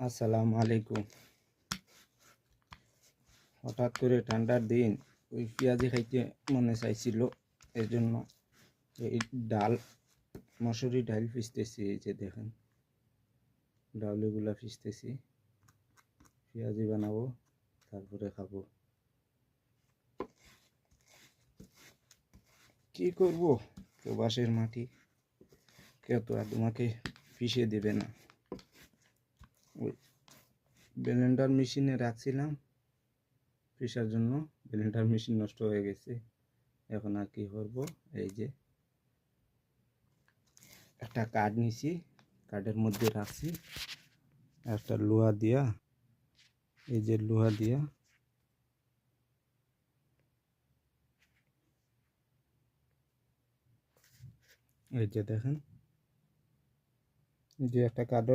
আসসালামু আলাইকুম। হঠাৎ করে ঠান্ডার দিন ওই পেঁয়াজি খাইতে মনে চাইছিল, এর জন্য এই ডাল মসুরি ডাল পিসতেছি। এই যে দেখেন, ডাউলিগুলা পিসতেছি, পেঁয়াজি বানাবো, তারপরে খাবো। কি করব, প্রবাসের মাটি, কেউ তো আর তোমাকে পিষে দেবে না। ওই ব্লেন্ডার মেশিনে রাখছিলাম পিসার জন্য, ব্লেন্ডার মেশিন নষ্ট হয়ে গেছে। এখন আর কি করব, এই যে একটা কার্ড নিছি, কার্ডের মধ্যে রাখছি একটা লোহা দিয়া, এই যে লোহা দিয়া এই যে দেখেন, এই যে একটা কার্ড